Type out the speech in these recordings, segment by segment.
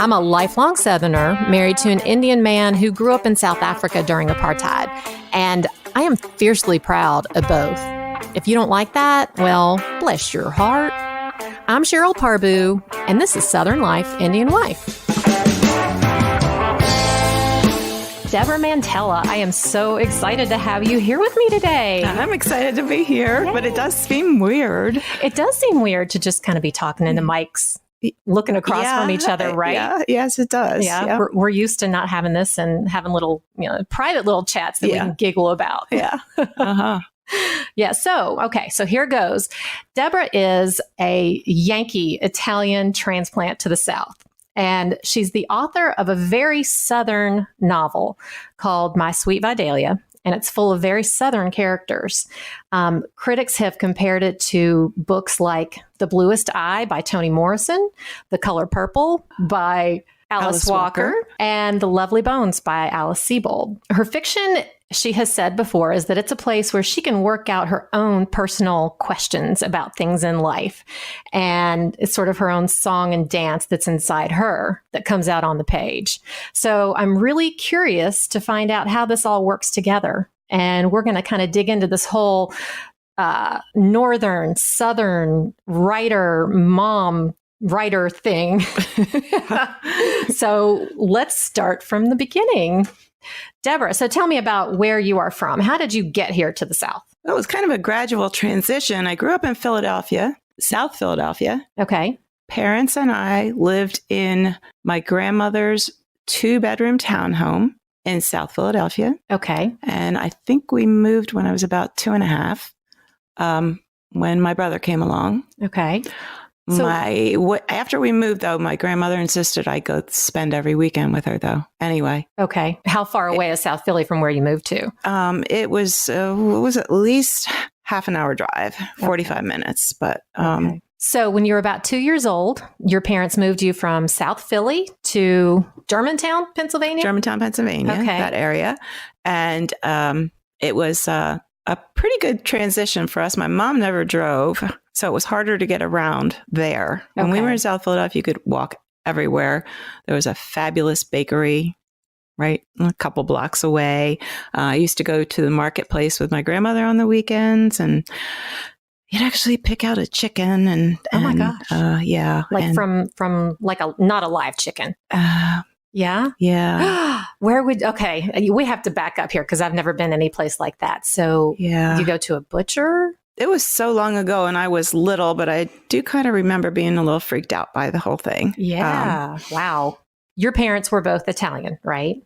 I'm a lifelong Southerner, married to an Indian man who grew up in South Africa during apartheid, and I am fiercely proud of both. If you don't like that, well, bless your heart. I'm Sheryl Parbhoo, and this is Southern Life, Indian Wife. Deborah Mantella, I am so excited to have you here with me today. I'm excited to be here, but it does seem weird. It does seem weird to just kind of be talking into mics, looking across from each other, right? Yeah, yes, it does. Yeah. We're used to not having this and having little, private little chats that we can giggle about. Yeah. Uh-huh. Yeah. So here goes. Deborah is a Yankee Italian transplant to the South. And she's the author of a very Southern novel called My Sweet Vidalia, and it's full of very Southern characters. Critics have compared it to books like The Bluest Eye by Toni Morrison, The Color Purple by Alice Walker, and The Lovely Bones by Alice Sebold. Her fiction, she has said before, is that it's a place where she can work out her own personal questions about things in life. And it's sort of her own song and dance that's inside her that comes out on the page. So I'm really curious to find out how this all works together. And we're going to kind of dig into this whole Northern, Southern writer thing. So let's start from the beginning. Deborah, so tell me about where you are from. How did you get here to the South? It was kind of a gradual transition. I grew up in Philadelphia, South Philadelphia. Okay. Parents and I lived in my grandmother's 2-bedroom townhome in South Philadelphia. Okay. And I think we moved when I was about 2.5, when my brother came along. Okay. So, after we moved, though, my grandmother insisted I go spend every weekend with her, though. Anyway. Okay. How far away is South Philly from where you moved to? It was at least half an hour drive, 45 minutes. But okay. So when you were about 2 years old, your parents moved you from South Philly to Germantown, Pennsylvania? Okay. That area. And it was a pretty good transition for us. My mom never drove, so it was harder to get around there. When we were in South Philadelphia, you could walk everywhere. There was a fabulous bakery right a couple blocks away. I used to go to the marketplace with my grandmother on the weekends, and you'd actually pick out a chicken and oh my gosh. Yeah. Like from like not a live chicken. Yeah? Yeah. We have to back up here because I've never been any place like that. So you go to a butcher? It was so long ago and I was little, but I do kind of remember being a little freaked out by the whole thing. Yeah. Wow. Your parents were both Italian, right?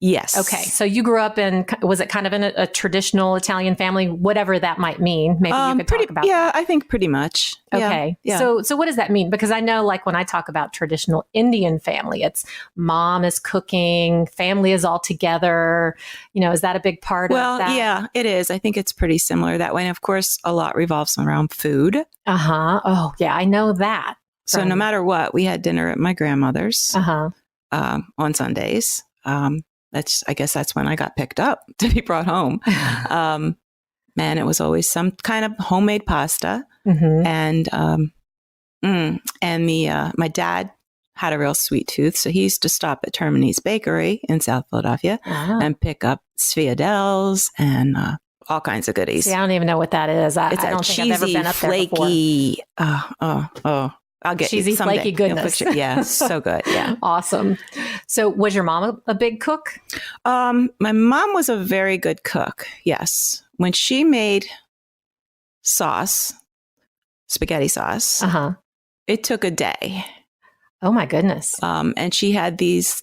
Yes. Okay. So you grew up was it kind of in a traditional Italian family, whatever that might mean? Maybe you could talk about that. I think pretty much. Okay. Yeah. So what does that mean? Because I know like when I talk about traditional Indian family, it's mom is cooking, family is all together. Is that a big part of that? Well, yeah, it is. I think it's pretty similar that way. And of course, a lot revolves around food. Uh-huh. Oh, yeah, I know that. So no matter what, we had dinner at my grandmother's on Sundays. I guess that's when I got picked up to be brought home. Man, it was always some kind of homemade pasta. Mm-hmm. And my dad had a real sweet tooth. So he used to stop at Termini's Bakery in South Philadelphia and pick up sfiadels and all kinds of goodies. See, I don't even know what that is. I don't think I've ever been up there before. Flaky, I'll get cheesy, flaky goodness. Yeah, so good. Yeah. Awesome. So was your mom a big cook? My mom was a very good cook. Yes. When she made spaghetti sauce, it took a day. Oh my goodness. And she had these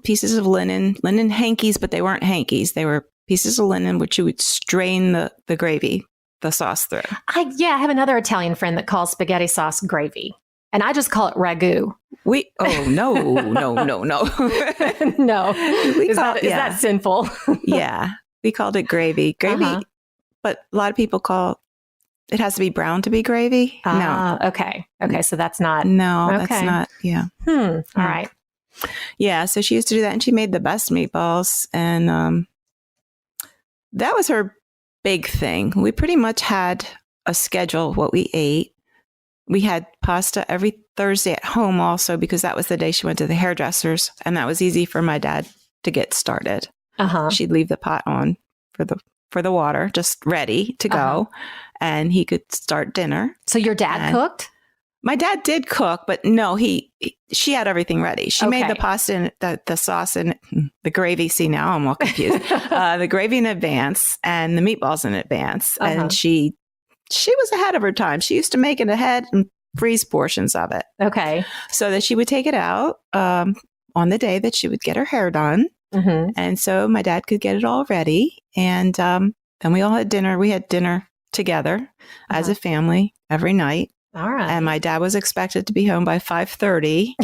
pieces of linen hankies, but they weren't hankies. They were pieces of linen, which you would strain the gravy, the sauce through. I have another Italian friend that calls spaghetti sauce gravy. And I just call it ragu. No. No. Is that sinful? Yeah. We called it gravy. But a lot of people call it has to be brown to be gravy. No. Okay. So that's not. No, that's not. Yeah. All right. Yeah. So she used to do that and she made the best meatballs. And that was her big thing. We pretty much had a schedule of what we ate. we had pasta every Thursday at home also because that was the day she went to the hairdressers, and that was easy for my dad to get started. She'd leave the pot on for the water, just ready to go, and he could start dinner. So your dad cooked? My dad did cook, but no, she had everything ready. She made the pasta and the sauce and the gravy. See, now I'm all confused. The gravy in advance and the meatballs in advance. And she was ahead of her time. She used to make it ahead and freeze portions of it. Okay. So that she would take it out on the day that she would get her hair done. And so my dad could get it all ready. And then we all had dinner. We had dinner together as a family every night. All right. And my dad was expected to be home by 5:30.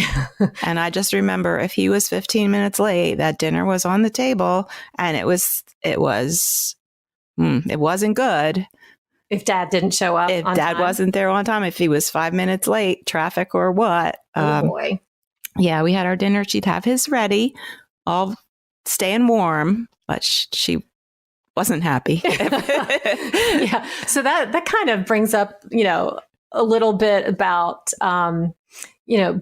And I just remember if he was 15 minutes late, that dinner was on the table, and it wasn't good. If dad didn't show up If on dad time. wasn't there on time, if he was 5 minutes late, traffic or what. Oh boy. Yeah, we had our dinner. She'd have his ready, all staying warm, but she wasn't happy. Yeah. So that kind of brings up, a little bit about,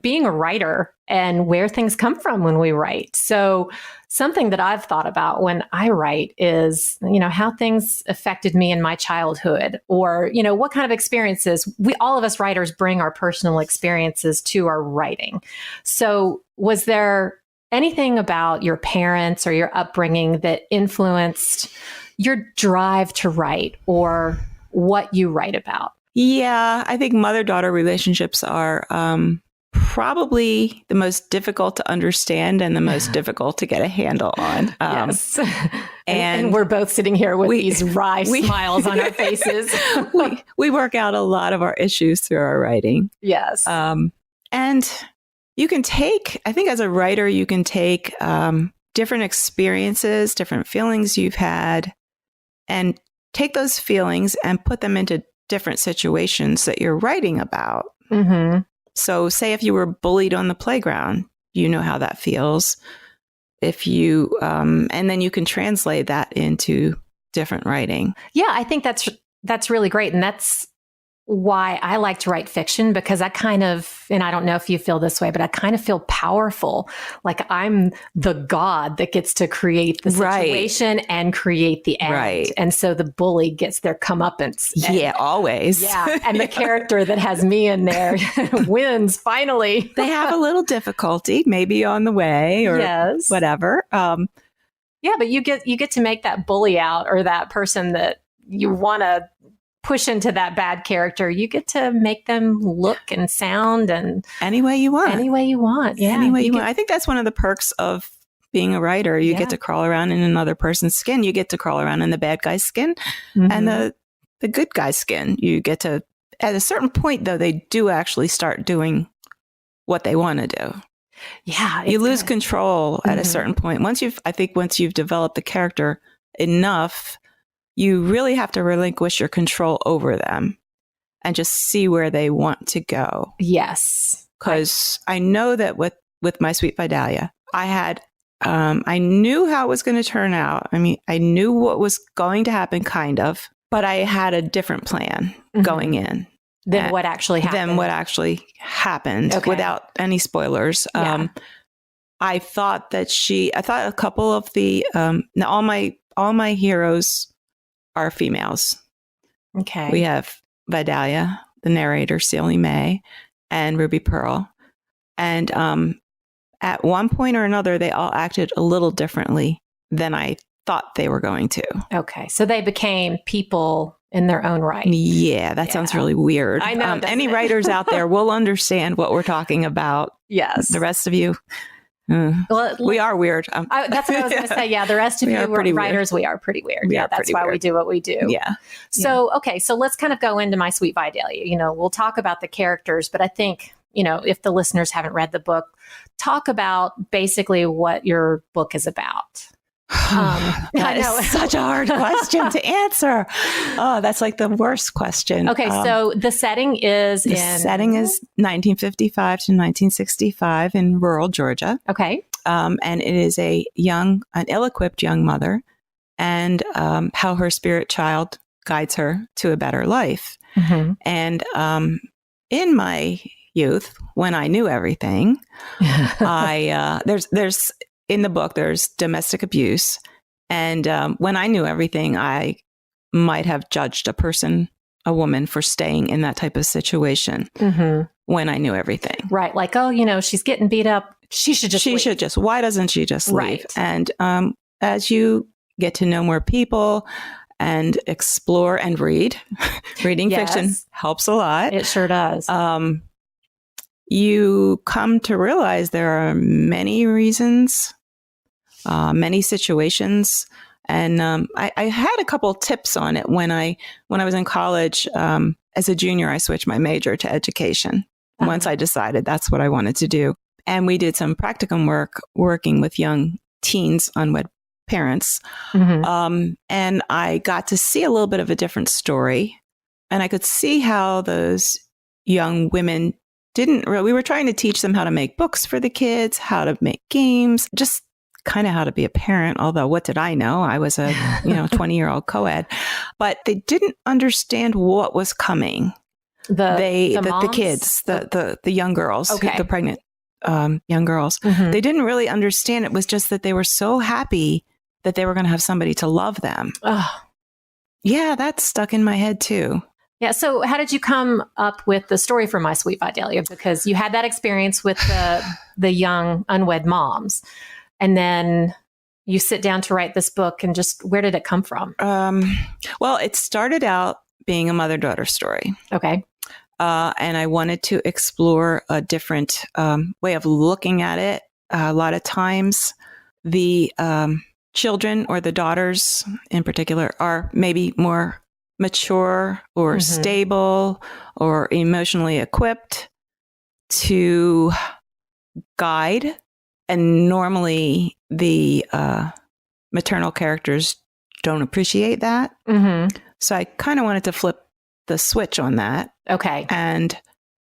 being a writer and where things come from when we write. So something that I've thought about when I write is, how things affected me in my childhood, or, what kind of experiences all of us writers bring our personal experiences to our writing. So was there anything about your parents or your upbringing that influenced your drive to write or what you write about? Yeah, I think mother-daughter relationships are probably the most difficult to understand and the most difficult to get a handle on. Yes. And we're both sitting here with these wry smiles on our faces. we work out a lot of our issues through our writing. Yes. And you can I think as a writer, you can take different experiences, different feelings you've had, and take those feelings and put them into different situations that you're writing about. So say if you were bullied on the playground, you know how that feels. If you, and then you can translate that into different writing. Yeah, I think that's really great. And that's why I like to write fiction, because I and I don't know if you feel this way, but I kind of feel powerful. Like I'm the god that gets to create the situation and create the end. Right. And so the bully gets their comeuppance. Yeah, always. Yeah. And the character that has me in there wins finally. They have a little difficulty, maybe on the way or whatever. Yeah, but you get to make that bully out, or that person that you want to push into that bad character. You get to make them look and sound and any way you want. Yeah. Any way you want. I think that's one of the perks of being a writer. You get to crawl around in another person's skin. You get to crawl around in the bad guy's skin and the good guy's skin. You get to, at a certain point though, they do actually start doing what they want to do. Yeah. You lose control at a certain point. Once you've developed the character enough, you really have to relinquish your control over them and just see where they want to go. Yes. Because I know that with My Sweet Vidalia, I knew how it was going to turn out. I mean, I knew what was going to happen, kind of, but I had a different plan going in. Than what actually happened. Okay. Without any spoilers. I thought a couple of the, now all my heroes are females. Okay. We have Vidalia, the narrator, Celie May, and Ruby Pearl. And at one point or another, they all acted a little differently than I thought they were going to. Okay. So they became people in their own right. Yeah, that sounds really weird. I know. Any writers out there will understand what we're talking about. Yes. The rest of you, we are weird. That's what I was going to say. Yeah, the rest of you writers, we are pretty weird. That's why we do what we do. Yeah. So, okay, so let's kind of go into My Sweet Vidalia. We'll talk about the characters, but I think, if the listeners haven't read the book, talk about basically what your book is about. That is such a hard question to answer. Oh, that's like the worst question. Okay, so the setting is 1955 to 1965 in rural Georgia. Okay. And it is an ill-equipped young mother and how her spirit child guides her to a better life. And in my youth, when I knew everything, there's in the book, there's domestic abuse. And when I knew everything, I might have judged a woman for staying in that type of situation when I knew everything. Right. Like, oh, she's getting beat up. She should just why doesn't she just leave? Right. And as you get to know more people and explore and reading fiction helps a lot. It sure does. You come to realize there are many reasons, many situations. And I had a couple tips on it when I was in college. As a junior, I switched my major to education once I decided that's what I wanted to do. And we did some practicum work working with young teens, unwed parents. And I got to see a little bit of a different story. And I could see how those young women we were trying to teach them how to make books for the kids, how to make games, just kind of how to be a parent. Although what did I know? I was a 20-year-old co-ed, but they didn't understand what was coming. The kids, the young girls, the pregnant young girls, they didn't really understand. It was just that they were so happy that they were going to have somebody to love them. Oh. Yeah, that stuck in my head too. Yeah. So how did you come up with the story for My Sweet Vidalia? Because you had that experience with the young unwed moms, and then you sit down to write this book, and just where did it come from? Well, it started out being a mother-daughter story. Okay. And I wanted to explore a different way of looking at it. A lot of times the children, or the daughters in particular, are maybe more mature or stable or emotionally equipped to guide. And normally the maternal characters don't appreciate that. So I kind of wanted to flip the switch on that. Okay. And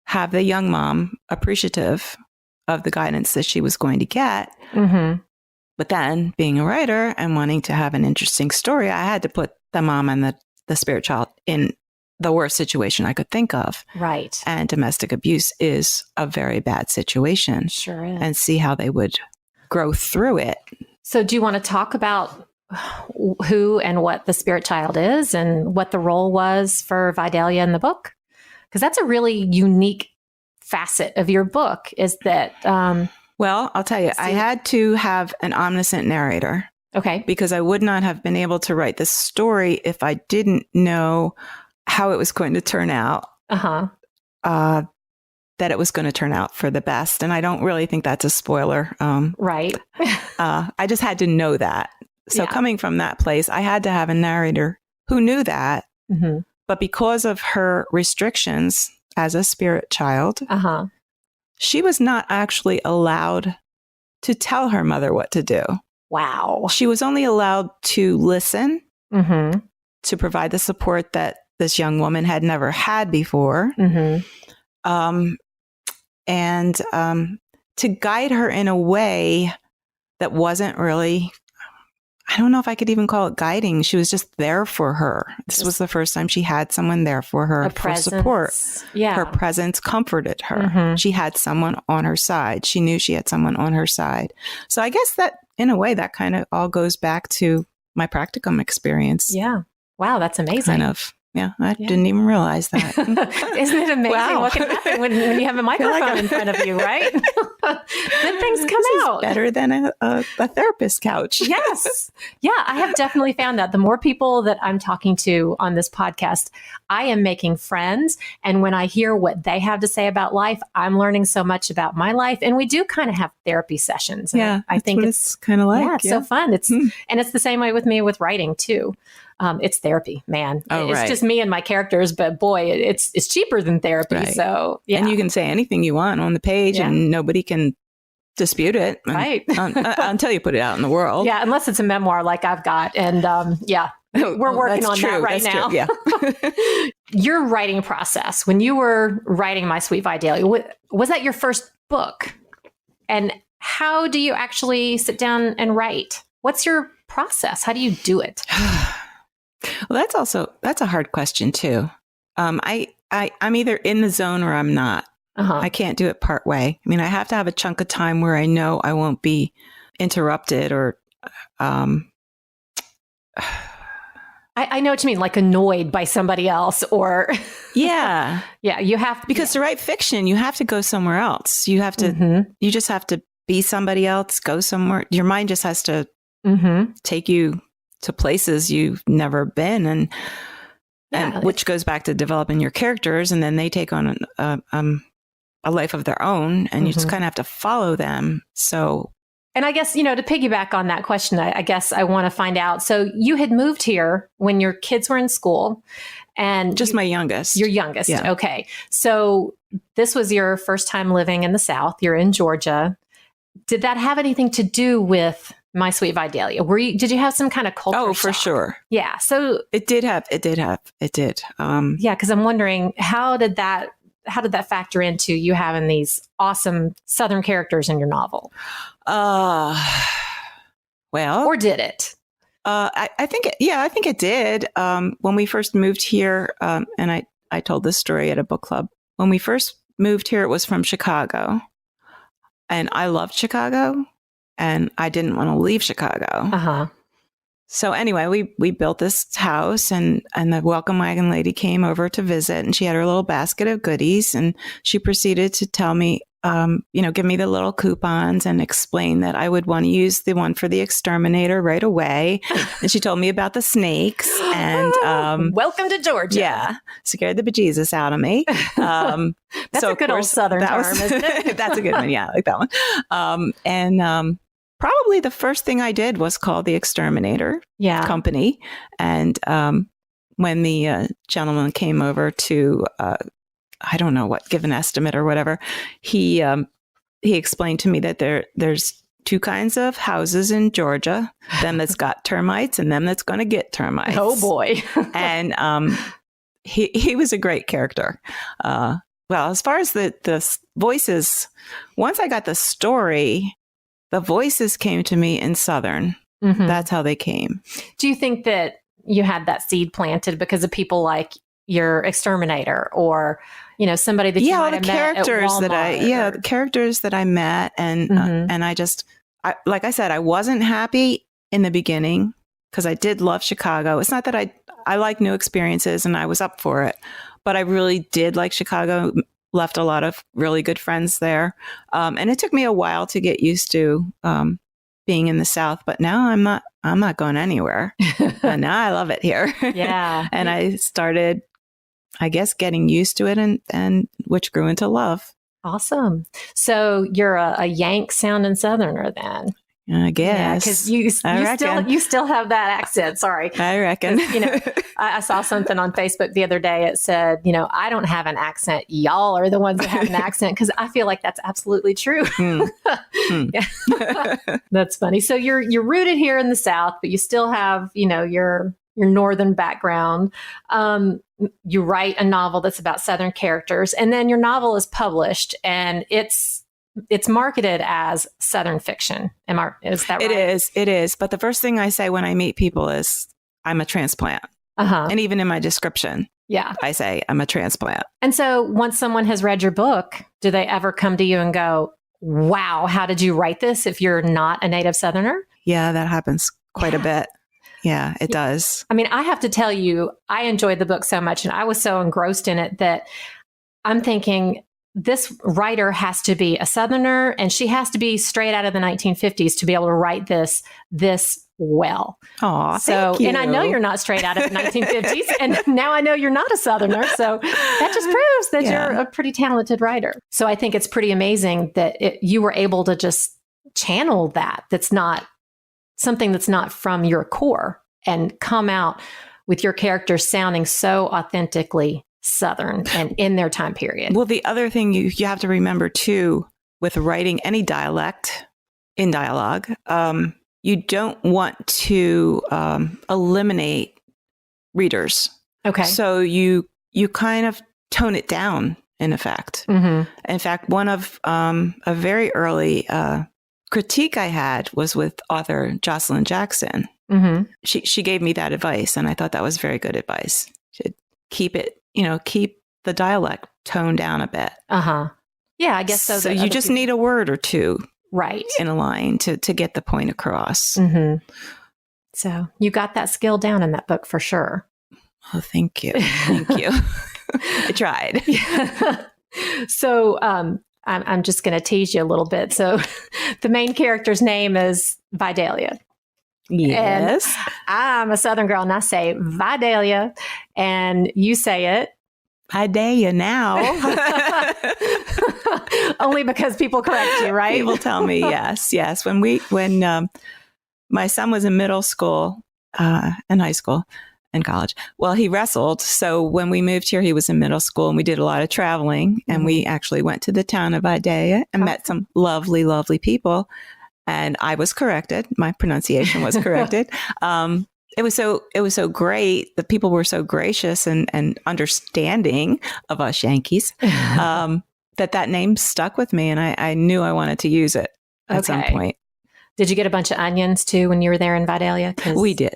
have the young mom appreciative of the guidance that she was going to get. But then, being a writer and wanting to have an interesting story, I had to put the mom and the spirit child in the worst situation I could think of. Right. And domestic abuse is a very bad situation. Sure is. And see how they would grow through it. So do you want to talk about who and what the spirit child is and what the role was for Vidalia in the book? Because that's a really unique facet of your book, is that... well, I'll tell you, I had to have an omniscient narrator. Okay. Because I would not have been able to write this story if I didn't know how it was going to turn out. That it was going to turn out for the best. And I don't really think that's a spoiler. Right. I just had to know that. So coming from that place, I had to have a narrator who knew that. But because of her restrictions as a spirit child, she was not actually allowed to tell her mother what to do. Wow. She was only allowed to listen, to provide the support that this young woman had never had before, and to guide her in a way that wasn't really, I don't know if I could even call it guiding. She was just there for her. This was the first time she had someone there for her for support. Yeah. Her presence comforted her. She had someone on her side. She knew she had someone on her side. So I guess that, in a way, that kind of all goes back to my practicum experience. Yeah. Wow, that's amazing. Kind of. Yeah, I didn't even realize that. Isn't it amazing what can happen when you have a microphone in front of you, right? Good things come out. Better than a therapist couch. Yes. Yeah, I have definitely found that. The more people that I'm talking to on this podcast, I am making friends. And when I hear what they have to say about life, I'm learning so much about my life. And we do kind of have therapy sessions. And I think it's kind of like. Yeah, it's so fun. And it's the same way with me with writing too. It's therapy, man. It's just me and my characters, but boy, it's cheaper than therapy. Right. So yeah. And you can say anything you want on the page and nobody can dispute it. Right. Until you put it out in the world. Yeah. Unless it's a memoir like I've got. And we're working on that right now. Yeah. Your writing process, when you were writing My Sweet Vidalia, was that your first book? And how do you actually sit down and write? What's your process? How do you do it? Well, that's a hard question too. I I'm either in the zone or I'm not. I can't do it part way. I mean, I have to have a chunk of time where I know I won't be interrupted or, I know what you mean, like annoyed by somebody else or. Yeah. Yeah. You have because to write fiction, you have to go somewhere else. You have to, you just have to be somebody else, go somewhere. Your mind just has to take you to places you've never been. And which goes back to developing your characters. And then they take on a life of their own and you just kind of have to follow them. So. And I guess, to piggyback on that question, I guess I want to find out. So you had moved here when your kids were in school and just my youngest. Your youngest. Yeah. Okay. So this was your first time living in the South. You're in Georgia. Did that have anything to do with My Sweet Vidalia? Did you have some kind of culture shock? For shock? sure. Yeah. So it did. Yeah. Cause I'm wondering how did that factor into you having these awesome Southern characters in your novel? Well, or did it? I think it did. When we first moved here, and I told this story at a book club. When we first moved here, it was from Chicago, and I loved Chicago, and I didn't want to leave Chicago. So anyway, we built this house, and the welcome wagon lady came over to visit, and she had her little basket of goodies, and she proceeded to tell me, give me the little coupons and explain that I would want to use the one for the exterminator right away. And she told me about the snakes and welcome to Georgia. Yeah, scared the bejesus out of me. That's a good old Southern term, isn't it? That's a good one. Yeah, I like that one. Probably the first thing I did was call the exterminator company. And when the gentleman came over to, I don't know what, give an estimate or whatever, he explained to me that there's two kinds of houses in Georgia, them that's got termites and them that's going to get termites. Oh boy. And he was a great character. Well, as far as the voices, once I got the story, the voices came to me in Southern. That's how they came. Do you think that you had that seed planted because of people like your exterminator or, somebody that you might have met at Walmart? The characters that I met. And like I said, I wasn't happy in the beginning because I did love Chicago. It's not that I like new experiences and I was up for it, but I really did like Chicago. Left a lot of really good friends there. And it took me a while to get used to being in the South, but now I'm not going anywhere. And now I love it here. Yeah. And I started, I guess, getting used to it and which grew into love. Awesome. So you're a Yank sounding Southerner then. I guess. Yeah, because you still have that accent. Sorry. I reckon. I saw something on Facebook the other day. It said, I don't have an accent. Y'all are the ones that have an accent, because I feel like that's absolutely true. That's funny. So you're rooted here in the South, but you still have, your Northern background. You write a novel that's about Southern characters, and then your novel is published, and it's marketed as Southern fiction. Is that right? It is. But the first thing I say when I meet people is I'm a transplant. And even in my description, I say I'm a transplant. And so once someone has read your book, do they ever come to you and go, wow, how did you write this if you're not a native Southerner? Yeah, that happens quite a bit. Yeah, it does. I mean, I have to tell you, I enjoyed the book so much and I was so engrossed in it that I'm thinking, this writer has to be a Southerner and she has to be straight out of the 1950s to be able to write this well. Oh, thank you. And I know you're not straight out of the 1950s, and now I know you're not a Southerner. So that just proves that you're a pretty talented writer. So I think it's pretty amazing that you were able to just channel that. That's not something that's not from your core and come out with your characters sounding so authentically Southern and in their time period. Well, the other thing you have to remember too, with writing any dialect in dialogue, you don't want to eliminate readers. Okay. So you kind of tone it down, in effect. In fact, one of a very early critique I had was with author Jocelyn Jackson. She gave me that advice, and I thought that was very good advice. Keep it, keep the dialect toned down a bit. Yeah, I guess so. So you just need a word or two, right, in a line to get the point across. So you got that skill down in that book for sure. Oh, thank you. Thank you. I tried. So I'm just going to tease you a little bit. So the main character's name is Vidalia. Yes. And I'm a Southern girl and I say Vidalia, and you say it. Vidalia now. Only because people correct you, right? People tell me yes. When my son was in middle school and high school and college, well, he wrestled. So when we moved here, he was in middle school and we did a lot of traveling. And we actually went to the town of Vidalia and met some lovely, lovely people. And I was corrected. My pronunciation was corrected. It was so great. The people were so gracious and understanding of us Yankees that name stuck with me, and I knew I wanted to use it at some point. Did you get a bunch of onions too when you were there in Vidalia? We did.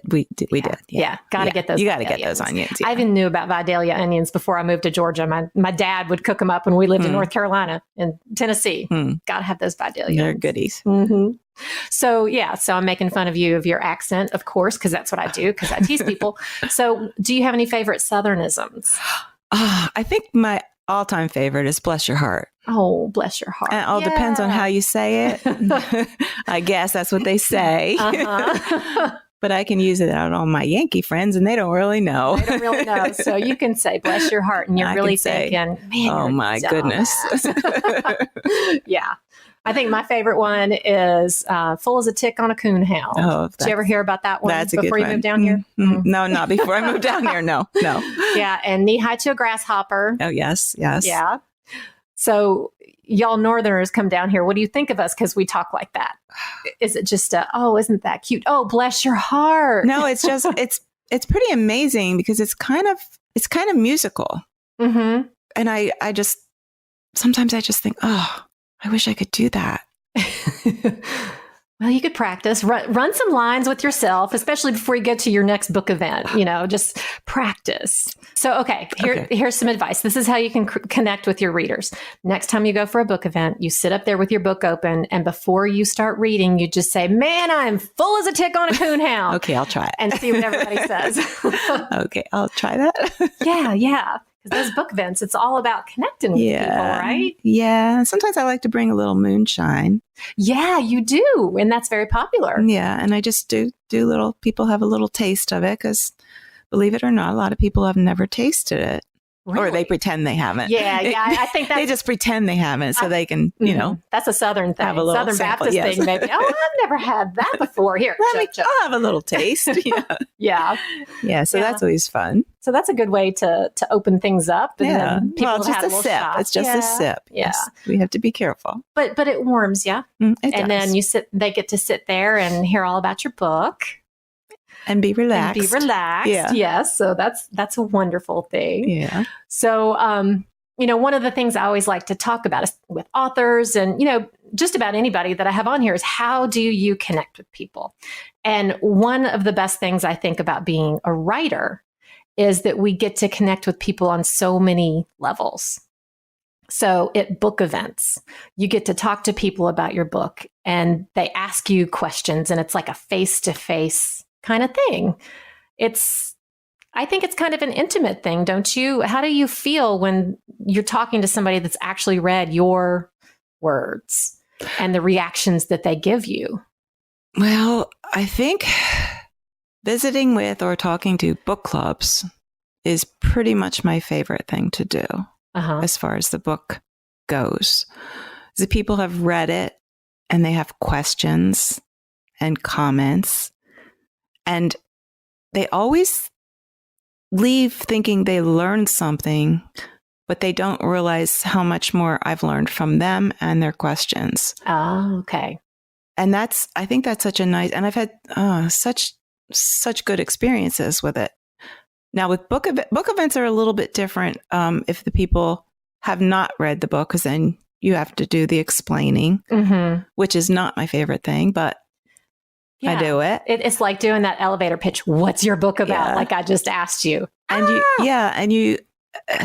Yeah, got to get those. You got to get those onions. Yeah. I even knew about Vidalia onions before I moved to Georgia. My dad would cook them up when we lived in North Carolina and Tennessee. Got to have those Vidalia. They're goodies. So I'm making fun of you of your accent, of course, because that's what I do, because I tease people. So do you have any favorite Southernisms? I think my all-time favorite is "Bless Your Heart." Oh, bless your heart. And it all depends on how you say it. I guess that's what they say. But I can use it out on my Yankee friends, and they don't really know. They don't really know. So you can say "bless your heart," and you're really thinking, "Man, oh my goodness." Yeah. I think my favorite one is "Full as a Tick on a Coon Hound." Oh, did you ever hear about that one that's before you moved down here? No, not before I moved down here. No. Yeah, and "Knee High to a Grasshopper." Oh, yes. Yeah. So y'all Northerners come down here. What do you think of us? Because we talk like that. Is it just isn't that cute? Oh, bless your heart. No, it's just it's pretty amazing because it's kind of musical. And I just sometimes I just think, oh, I wish I could do that. Well, you could practice. Run some lines with yourself, especially before you get to your next book event. Just practice. So, here's some advice. This is how you can connect with your readers. Next time you go for a book event, you sit up there with your book open, and before you start reading, you just say, "Man, I'm full as a tick on a coon hound." Okay, I'll try it. And see what everybody says. Okay, I'll try that. Yeah. Because those book events, it's all about connecting with people, right? Yeah. Sometimes I like to bring a little moonshine. Yeah, you do. And that's very popular. Yeah. And I just do little, people have a little taste of it because, believe it or not, a lot of people have never tasted it. Really? Or they pretend they haven't. Yeah. I think that's... They just pretend they haven't so they can, That's a Southern thing. Have a little Southern sample, Baptist thing, maybe. Oh, I've never had that before. Here, I'll have a little taste. Yeah. So that's always fun. So that's a good way to open things up. And then people it's just a sip. Shots. It's just a sip. Yeah. Yes. We have to be careful. But it warms you. It and does. Then they get to sit there and hear all about your book. And be relaxed. Yeah. Yes. So that's a wonderful thing. Yeah. So, one of the things I always like to talk about is with authors and, just about anybody that I have on here is how do you connect with people? And one of the best things I think about being a writer is that we get to connect with people on so many levels. So at book events, you get to talk to people about your book and they ask you questions and it's like a face-to-face kind of thing. I think it's kind of an intimate thing, don't you? How do you feel when you're talking to somebody that's actually read your words and the reactions that they give you? Well, I think visiting with or talking to book clubs is pretty much my favorite thing to do as far as the book goes. The people have read it and they have questions and comments. And they always leave thinking they learned something, but they don't realize how much more I've learned from them and their questions. Oh, okay. And I think that's such a nice, and I've had such good experiences with it. Now with book events are a little bit different if the people have not read the book, because then you have to do the explaining, which is not my favorite thing, but I do it. It's like doing that elevator pitch. What's your book about? Like I just asked you. And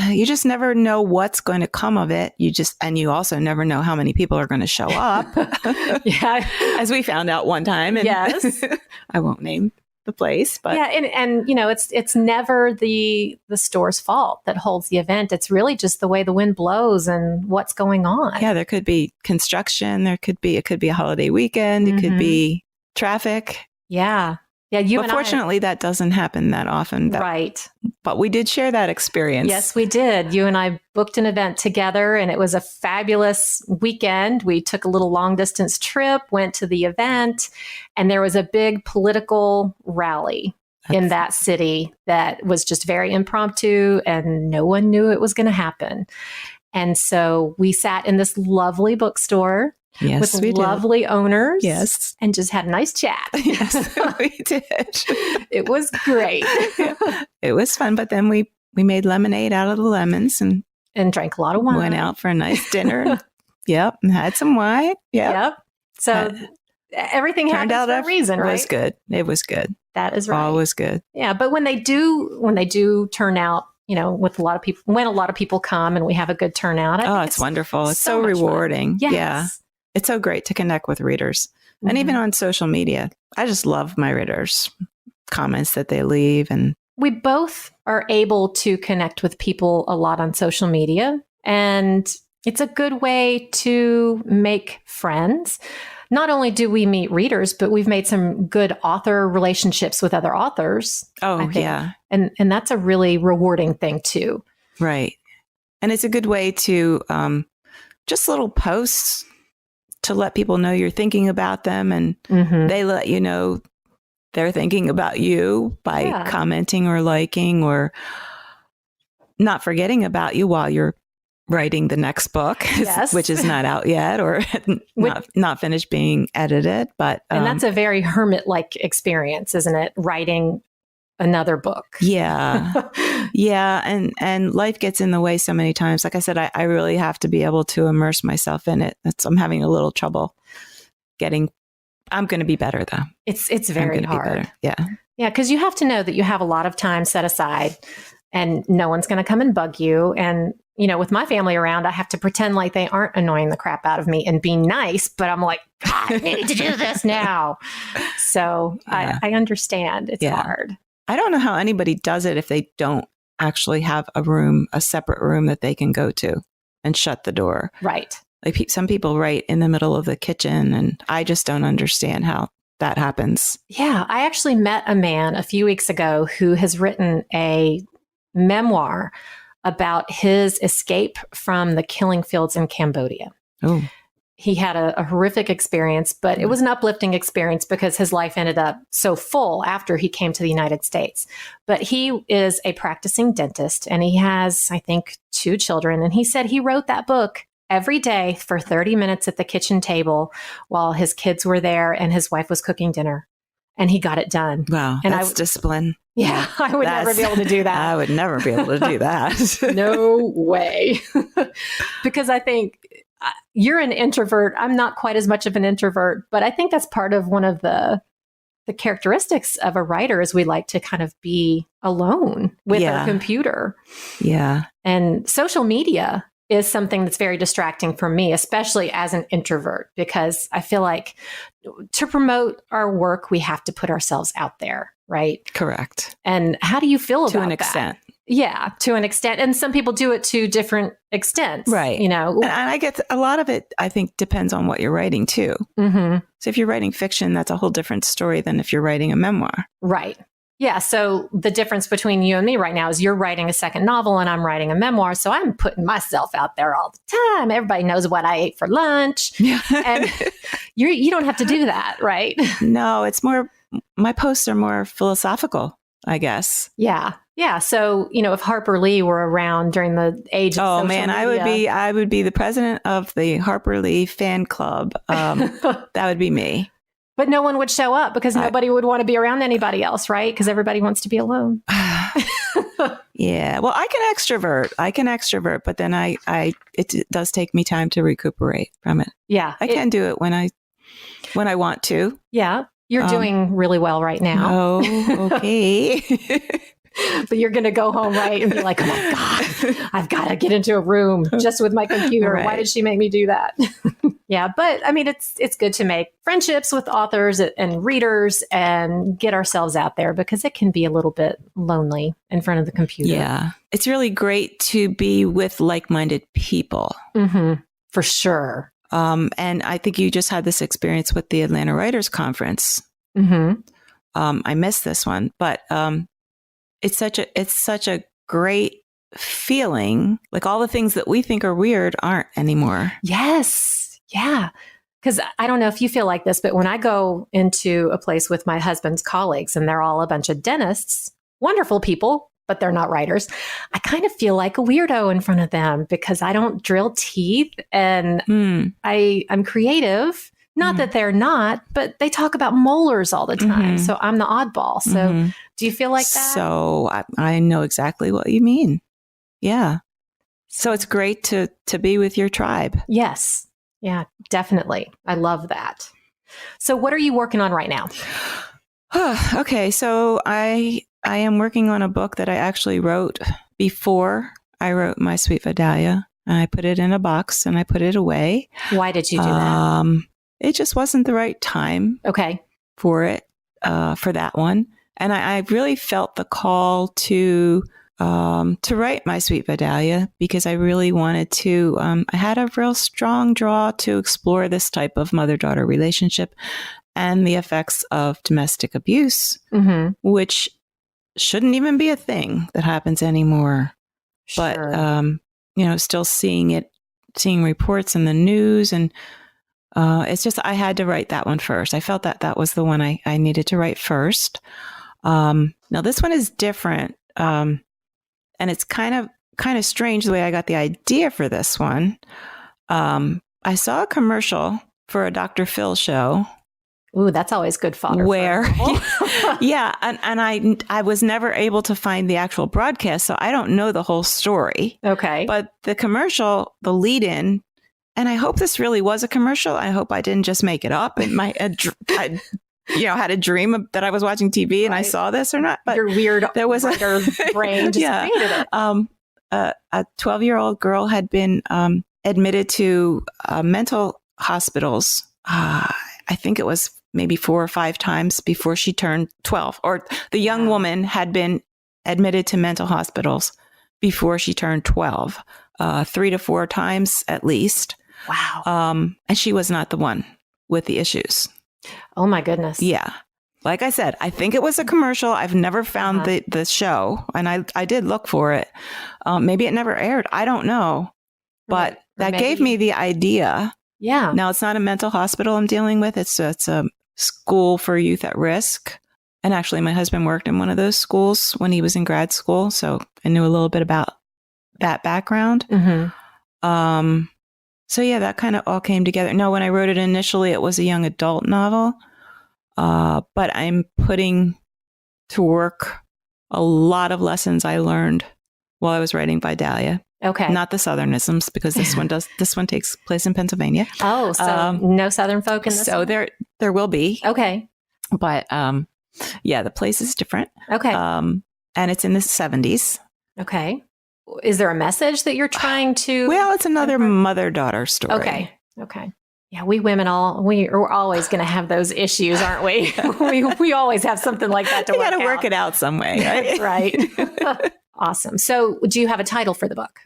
you just never know what's going to come of it. And you also never know how many people are going to show up. Yeah. As we found out one time. And Yes. I won't name the place, but yeah. And it's never the store's fault that holds the event. It's really just the way the wind blows and what's going on. yeah, there could be construction. It could be a holiday weekend. It could be traffic. Yeah. Yeah. But fortunately, that doesn't happen that often. Right. But we did share that experience. Yes, we did. You and I booked an event together, and it was a fabulous weekend. We took a little long distance trip, went to the event, and there was a big political rally in that city that was just very impromptu, and no one knew it was going to happen. And so we sat in this lovely bookstore. Yes, with lovely owners. Yes. And just had a nice chat. Yes, we did. It was great. It was fun. But then we made lemonade out of the lemons and drank a lot of wine. Went out for a nice dinner. Yep. And had some wine. Yep. So everything happens for a reason, right? It was good. It was good. That is right. Always good. Yeah. But when they do turn out, with a lot of people, when a lot of people come and we have a good turnout. I think it's wonderful. It's so rewarding. Yes. Yeah. It's so great to connect with readers. Mm-hmm. And even on social media, I just love my readers' comments that they leave. And we both are able to connect with people a lot on social media. And it's a good way to make friends. Not only do we meet readers, but we've made some good author relationships with other authors. Oh, yeah. And that's a really rewarding thing too. Right. And it's a good way to just little posts to let people know you're thinking about them, and they let you know they're thinking about you by commenting or liking or not forgetting about you while you're writing the next book, which is not out yet or not finished being edited. But and that's a very hermit-like experience, isn't it? Writing another book. Yeah. Yeah. And life gets in the way so many times. Like I said, I really have to be able to immerse myself in it. I'm having a little trouble I'm going to be better though. It's very hard. Yeah. Yeah. Cause you have to know that you have a lot of time set aside and no one's going to come and bug you. And, with my family around, I have to pretend like they aren't annoying the crap out of me and be nice, but I'm like, I need to do this now. So I understand it's hard. I don't know how anybody does it if they don't actually have a separate room that they can go to and shut the door. Right. Like some people write in the middle of the kitchen, and I just don't understand how that happens. Yeah. I actually met a man a few weeks ago who has written a memoir about his escape from the killing fields in Cambodia. Oh. He had a horrific experience, but it was an uplifting experience because his life ended up so full after he came to the United States. But he is a practicing dentist and he has, I think, 2 children. And he said he wrote that book every day for 30 minutes at the kitchen table while his kids were there and his wife was cooking dinner. And he got it done. Wow, and that's discipline. Yeah, I would never be able to do that. I would never be able to do that. No way. Because I think you're an introvert. I'm not quite as much of an introvert, but I think that's part of one of the characteristics of a writer is we like to kind of be alone with our computer. Yeah. And social media is something that's very distracting for me, especially as an introvert, because I feel like to promote our work, we have to put ourselves out there, right? Correct. And how do you feel about that? To an extent. Yeah, to an extent. And some people do it to different extents. Right. And I get a lot of it, I think, depends on what you're writing too. Mm-hmm. So if you're writing fiction, that's a whole different story than if you're writing a memoir. Right. Yeah. So the difference between you and me right now is you're writing a second novel and I'm writing a memoir. So I'm putting myself out there all the time. Everybody knows what I ate for lunch. And you don't have to do that, right? No, it's more, my posts are more philosophical, I guess. Yeah. Yeah. So, if Harper Lee were around during the age of social media, I would be the president of the Harper Lee fan club. That would be me. But no one would show up because nobody would want to be around anybody else, right? Because everybody wants to be alone. Yeah. Well, I can extrovert, but then it does take me time to recuperate from it. Yeah. I can do it when I want to. Yeah. You're doing really well right now. Oh, okay. But you're going to go home, right? And be like, oh my God, I've got to get into a room just with my computer. Right. Why did she make me do that? Yeah. But I mean, it's good to make friendships with authors and readers and get ourselves out there because it can be a little bit lonely in front of the computer. Yeah. It's really great to be with like-minded people. Mm-hmm. For sure. And I think you just had this experience with the Atlanta Writers Conference. Mm-hmm. I missed this one, but it's such a great feeling. Like all the things that we think are weird aren't anymore. Yes. Yeah. Because I don't know if you feel like this, but when I go into a place with my husband's colleagues and they're all a bunch of dentists, wonderful people, but they're not writers, I kind of feel like a weirdo in front of them because I don't drill teeth and I'm creative. Not that they're not, but they talk about molars all the time. Mm-hmm. So I'm the oddball. So do you feel like that? So I know exactly what you mean. Yeah. So it's great to be with your tribe. Yes. Yeah, definitely. I love that. So what are you working on right now? Okay. So I am working on a book that I actually wrote before I wrote My Sweet Vidalia. I put it in a box and I put it away. Why did you do that? It just wasn't the right time for it, for that one. And I really felt the call to write My Sweet Vidalia because I really wanted to, I had a real strong draw to explore this type of mother-daughter relationship and the effects of domestic abuse, which shouldn't even be a thing that happens anymore. Sure. But, still seeing reports in the news and, it's just, I had to write that one first. I felt that was the one I needed to write first. Now this one is different. And it's kind of strange the way I got the idea for this one. I saw a commercial for a Dr. Phil show. Ooh, that's always good fodder. Where, yeah. And I was never able to find the actual broadcast. So I don't know the whole story. Okay. But the commercial, the lead in, and I hope this really was a commercial. I hope I didn't just make it up. It might, I had a dream that I was watching TV and I saw this or not. But your weird there was writer brain just created it. A 12-year-old girl had been admitted to mental hospitals. I think it was maybe 4 or 5 times before she turned 12. Or the young woman had been admitted to mental hospitals before she turned 12, 3 to 4 times at least. Wow. And she was not the one with the issues. Oh my goodness. Yeah. Like I said, I think it was a commercial. I've never found the show, and I did look for it. Maybe it never aired. I don't know. But that gave me the idea. Yeah. Now, it's not a mental hospital I'm dealing with. It's a school for youth at risk. And actually, my husband worked in one of those schools when he was in grad school. So I knew a little bit about that background. So yeah, that kind of all came together. No, when I wrote it initially, it was a young adult novel. But I'm putting to work a lot of lessons I learned while I was writing Vidalia. Okay. Not the Southernisms, because this one takes place in Pennsylvania. Oh, so no Southern folk in this So one? there will be. Okay. But yeah, the place is different. Okay. And it's in the 70s. Okay. Is there a message that you're trying to? Well, it's another mother-daughter story. Okay. Yeah, we women we're always going to have those issues, aren't we? we always have something like that to work out. You got to work it out some way, right? Right. Awesome. So, do you have a title for the book?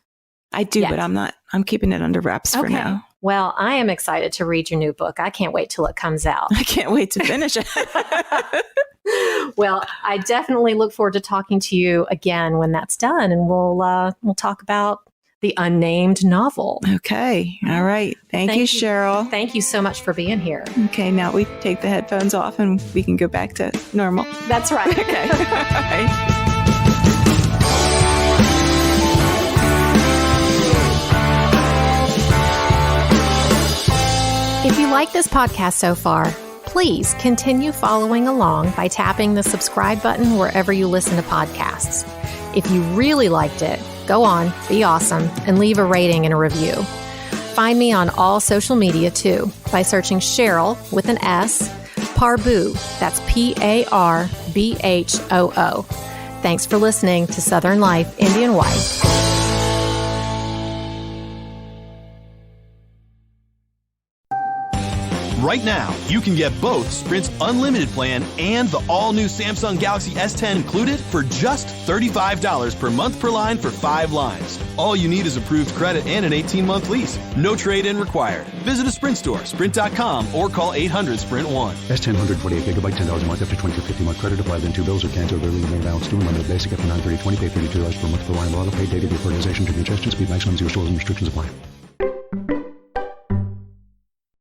I do, but I'm keeping it under wraps for now. Well, I am excited to read your new book. I can't wait till it comes out. I can't wait to finish it. Well, I definitely look forward to talking to you again when that's done, and we'll talk about the unnamed novel. Okay. All right. Thank you, Sheryl. Thank you so much for being here. Okay. Now we take the headphones off and we can go back to normal. That's right. Okay. All right. If you like this podcast so far, please continue following along by tapping the subscribe button wherever you listen to podcasts. If you really liked it, go on, be awesome, and leave a rating and a review. Find me on all social media too by searching Sheryl with an S, Parbhoo, that's Parbhoo. Thanks for listening to Southern Life Indian Wife. Right now, you can get both Sprint's unlimited plan and the all-new Samsung Galaxy S10 included for just $35 per month per line for 5 lines. All you need is approved credit and an 18-month lease. No trade-in required. Visit a Sprint store, sprint.com, or call 800-SPRINT-1. S10 128 gigabyte, $10 a month after 20 or 50-month credit applied, then 2 bills or canceled early. You may balance due. Unlimited basic after 930/20, pay $32 per month per line. Auto pay data defertilization to congestion speed maximum 0 stores and restrictions apply.